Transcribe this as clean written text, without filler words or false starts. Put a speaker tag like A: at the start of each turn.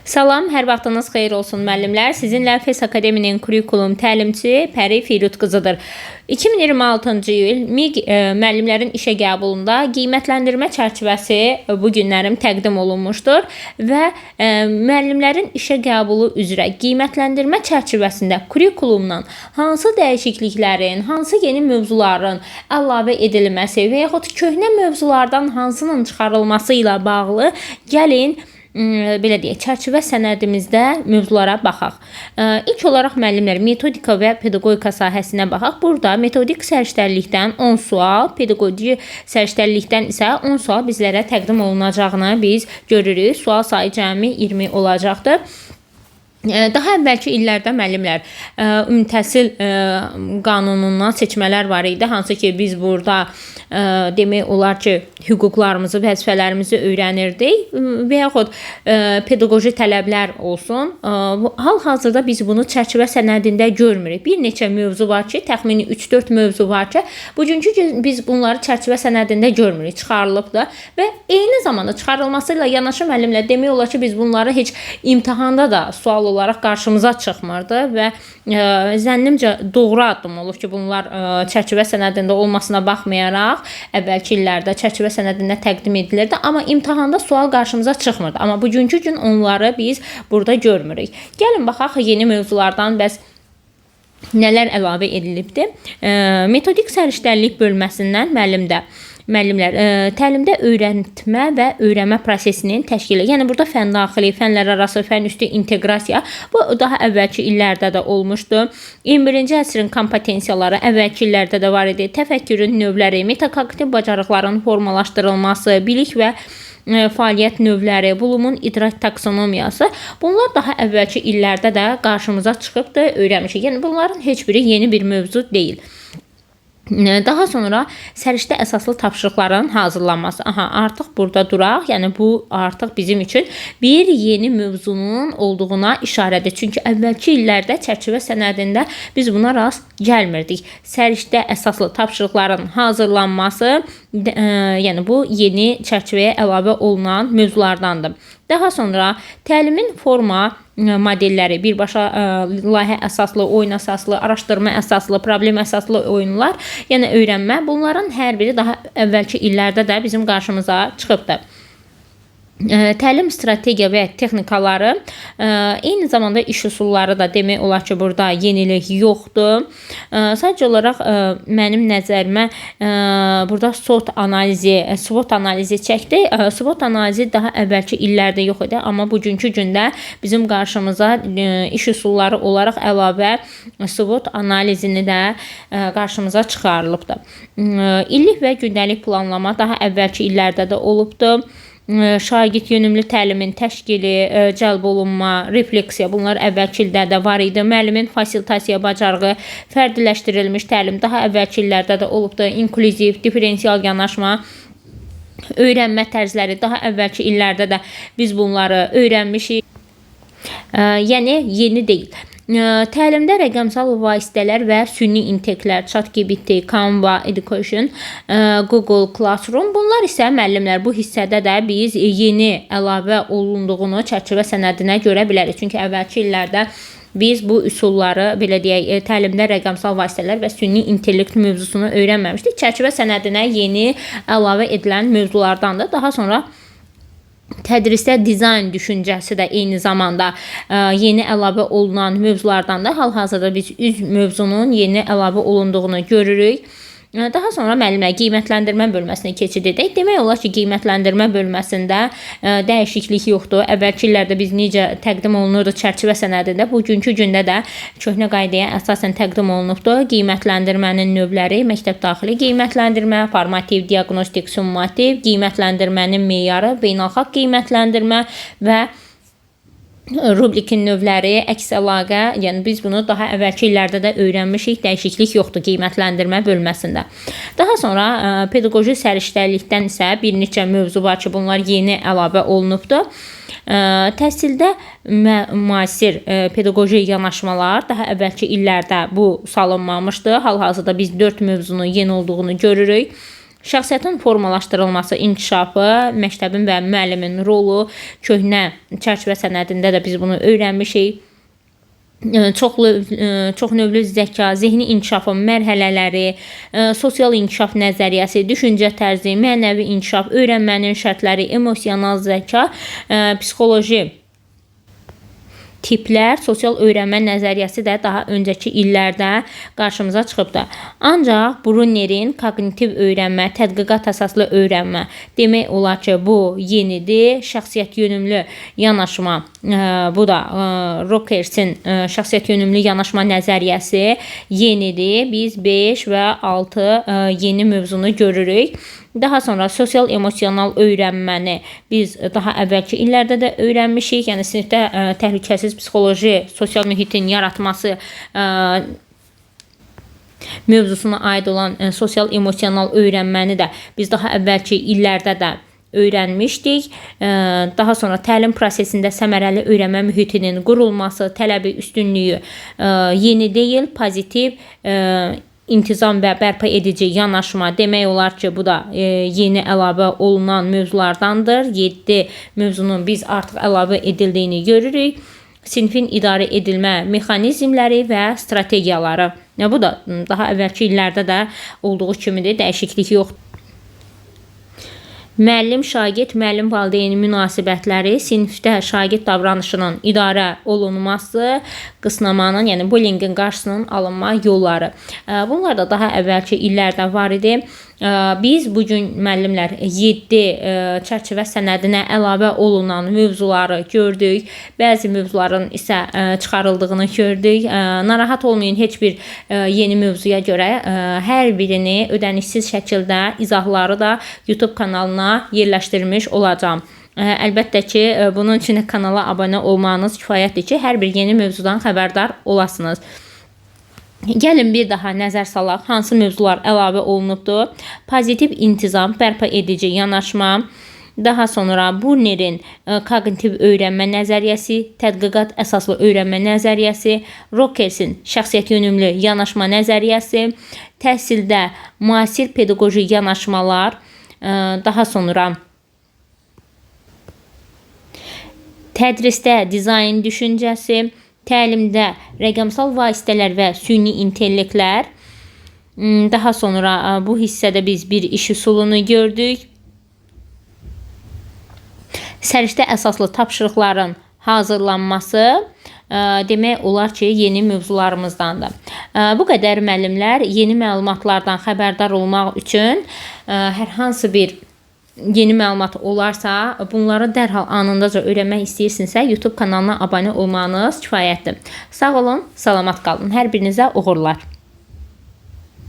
A: Salam, hər vaxtınız xeyir olsun müəllimlər. Sizinlə FES Akademinin kurikulum təlimçisi Pəri Firud qızıdır. 2026-cı il MİQ müəllimlərin işə qəbulunda qiymətləndirmə çərçivəsi bu günlərim təqdim olunmuşdur və müəllimlərin işə qəbulu üzrə qiymətləndirmə çərçivəsində kurikulumdan hansı dəyişikliklərin, hansı yeni mövzuların əlavə edilməsi və yaxud köhnə mövzulardan hansının çıxarılması ilə bağlı gəlin belə deyək, çərçivə sənədimizdə mövzulara baxaq. İlk olaraq müəllimlər metodika və pedaqogika sahəsinə baxaq. Burada metodik səriştəlilikdən 10 sual, pedaqoji səriştəlilikdən isə 10 sual bizlərə təqdim olunacağını biz görürük. Sual sayı cəmi 20 olacaqdır. Daha əvvəlki illərdə müəllimlər ümumi təhsil qanunundan seçmələr var idi. Hansı ki biz burada demək olar ki hüquqlarımızı, vəzifələrimizi öyrənirdik və yaxud pedaqoji tələblər olsun. Hal-hazırda biz bunu çərçivə sənədində görmürük. Bir neçə mövzu var ki, təxmini 3-4 mövzu var ki, bugünkü gün biz bunları çərçivə sənədində görmürük, çıxarılıbdır və eyni zamanda çıxarılması ilə yanaşı müəllimlər demək olar ki biz bunları heç imtahanda da sual olaraq qarşımıza çıxmırdı və zənnimcə doğru addım olub ki, bunlar çərçivə sənədində olmasına baxmayaraq əvvəlki illərdə çərçivə sənədində təqdim edilirdi, amma imtahanda sual qarşımıza çıxmırdı. Amma bugünkü gün onları biz burada görmürük. Gəlin baxaq yeni mövzulardan bəs nələr əlavə edilibdir. Metodik səriştəlilik bölməsindən müəllimlər təlimdə öyrətmə və öyrənmə prosesinin təşkili. Yəni burada fən daxili, fənlər arası, fən üstü inteqrasiya bu daha əvvəlki illərdə də olmuşdu. 21-ci əsrin kompetensiyaları əvvəlki illərdə də var idi. Təfəkkürün növləri, metakognitiv bacarıqların formalaşdırılması, bilik və fəaliyyət növləri, Bloom'un idrak taksonomiyası. Bunlar daha əvvəlki illərdə də qarşımıza çıxıbdır, öyrənmişik. Yəni bunların heç biri yeni bir mövzu deyil. Daha sonra səriştə əsaslı tapşırıqların hazırlanması. Artıq burada duraq. Yəni bu artıq bizim üçün bir yeni mövzunun olduğuna işarədir. Çünki əvvəlki illərdə çərçivə sənədində biz buna rast gəlmirdik. Səriştə əsaslı tapşırıqların hazırlanması, yəni bu yeni çərçivəyə əlavə olunan mövzulardandır. Daha sonra təlimin forma modelləri, birbaşa layihə əsaslı, oyun əsaslı, araşdırma əsaslı, problem əsaslı oyunlar, yəni öyrənmə, bunların hər biri daha əvvəlki illərdə də bizim qarşımıza çıxıbdır. Təlim strategiya və texnikaları, eyni zamanda iş üsulları da demək olar ki burada yenilik yoxdur. Sadəcə olaraq mənim nəzərimə burada SWOT analizi çəkdi. SWOT analizi daha əvvəlki illərdə yox idi, amma bugünkü gündə bizim qarşımıza iş üsulları olaraq əlavə SWOT analizini də qarşımıza çıxarılıbdır. İllik və gündəlik planlama daha əvvəlki illərdə də olubdur. Şagird yönümlü təlimin təşkili, cəlb olunma, refleksiya, bunlar əvvəlki illərdə var idi. Müəllimin fasilitasiya bacarığı, fərdiləşdirilmiş təlim daha əvvəlki illərdə də olubdur. İnklüziv, diferensial yanaşma, öyrənmə tərzləri daha əvvəlki illərdə də biz bunları öyrənmişik. Yəni yeni deyil. Təlimdə rəqəmsal vasitələr və süni intellektlər, ChatGPT, Canva, Education, Google Classroom, bunlar isə müəllimlər bu hissədə də biz yeni əlavə olunduğunu çərçivə sənədinə görə bilərik. Çünki əvvəlki illərdə biz bu üsulları, belə deyək, təlimdə rəqəmsal vasitələr və süni intellekt mövzusunu öyrənməmişdik. Çərçivə sənədinə yeni əlavə edilən mövzulardandır. Daha sonra tədrisdə dizayn düşüncəsi də eyni zamanda yeni əlavə olunan mövzulardandır. Hal-hazırda biz üç mövzunun yeni əlavə olunduğunu görürük. Daha sonra müəllimlər qiymətləndirmə bölməsinə keçid edək. Demək olar ki, qiymətləndirmə bölməsində dəyişiklik yoxdur. Əvvəlki illərdə biz necə təqdim olunurdu çərçivə sənədində, bugünkü gündə də köhnə qaydaya əsasən təqdim olunubdur. Qiymətləndirmənin növləri, məktəb daxili qiymətləndirmə, formativ, diaqnostik, summativ, qiymətləndirmənin meyarı, beynəlxalq qiymətləndirmə və rubrikin növləri, əks əlaqə, yəni biz bunu daha əvvəlki illərdə də öyrənmişik, dəyişiklik yoxdur qiymətləndirmə bölməsində. Daha sonra pedaqoji səriştəlilikdən isə bir neçə mövzu var ki, bunlar yeni əlavə olunubdur. Təhsildə müasir pedaqoji yanaşmalar daha əvvəlki illərdə bu salınmamışdı. Hal-hazırda biz 4 mövzunun yeni olduğunu görürük. Şəxsiyyətin formalaşdırılması, inkişafı, məktəbin və müəllimin rolu, köhnə çərçivə sənədində də biz bunu öyrənmişik. Çoxnövlü zəka, zehni inkişafın mərhələləri, sosial inkişaf nəzəriyyəsi, düşüncə tərzi, mənəvi inkişaf, öyrənmənin şərtləri, emosional zəka, psixoloji tiplər, sosial öyrənmə nəzəriyyəsi də daha öncəki illərdə qarşımıza çıxıbdır. Ancaq Brunnerin kognitiv öyrənmə, tədqiqat əsaslı öyrənmə demək olar ki, bu yenidir. Şəxsiyyət yönümlü yanaşma, bu da Rockersin şəxsiyyət yönümlü yanaşma nəzəriyyəsi yenidir. Biz 5 və 6 yeni mövzunu görürük. Daha sonra sosial emosional öyrənməni biz daha əvvəlki illərdə də öyrənmişik. Yəni sinifdə təhlükəsiz psixoloji, sosial mühitin yaratması mövzusuna aid olan sosial emosional öyrənməni də biz daha əvvəlki illərdə də öyrənmişdik. Daha sonra təlim prosesində səmərəli öyrənmə mühitinin qurulması, tələbi, üstünlüyü yeni deyil, pozitiv intizam və bərpa edici yanaşma demək olar ki, bu da yeni əlavə olunan mövzulardandır. 7 mövzunun biz artıq əlavə edildiyini görürük. Sinifin idarə edilmə mexanizmləri və strategiyaları. Bu da daha əvvəlki illərdə də olduğu kimidir, dəyişiklik yoxdur. Müəllim, şagird, müəllim valideyn münasibətləri, sinifdə şagird davranışının idarə olunması, qısnamanın, yəni bullyingin qarşısının alınma yolları. Bunlar da daha əvvəlki illərdə var idi. Biz bugün müəllimlər 7 çərçivə sənədinə əlavə olunan mövzuları gördük. Bəzi mövzuların isə çıxarıldığını gördük. Narahat olmayın, heç bir yeni mövzuya görə hər birini ödənişsiz şəkildə izahları da YouTube kanalına yerləşdirmiş olacağam. Əlbəttə ki, bunun üçün kanala abunə olmanız kifayətdir ki, hər bir yeni mövzudan xəbərdar olasınız. Gəlin bir daha nəzər salaq, hansı mövzular əlavə olunubdur. Pozitiv intizam, bərpa edici yanaşma, daha sonra Brunnerin kognitiv öyrənmə nəzəriyyəsi, tədqiqat əsaslı öyrənmə nəzəriyyəsi, Rockersin şəxsiyyət yönümlü yanaşma nəzəriyyəsi, təhsildə müasir pedaqoji yanaşmalar, daha sonra tədrisdə dizayn düşüncəsi, təlimdə rəqəmsal vasitələr və süni intellektlər. Daha sonra bu hissədə biz bir iş üsulunu gördük. Səriştə əsaslı tapşırıqların hazırlanması demək olar ki, yeni mövzularımızdandır. Bu qədər müəllimlər yeni məlumatlardan xəbərdar olmaq üçün hər hansı bir yeni məlumat olarsa, bunları dərhal anındaca öyrənmək istəyirsinizsə, YouTube kanalına abunə olmanız kifayətdir. Sağ olun, salamat qalın. Hər birinizə uğurlar.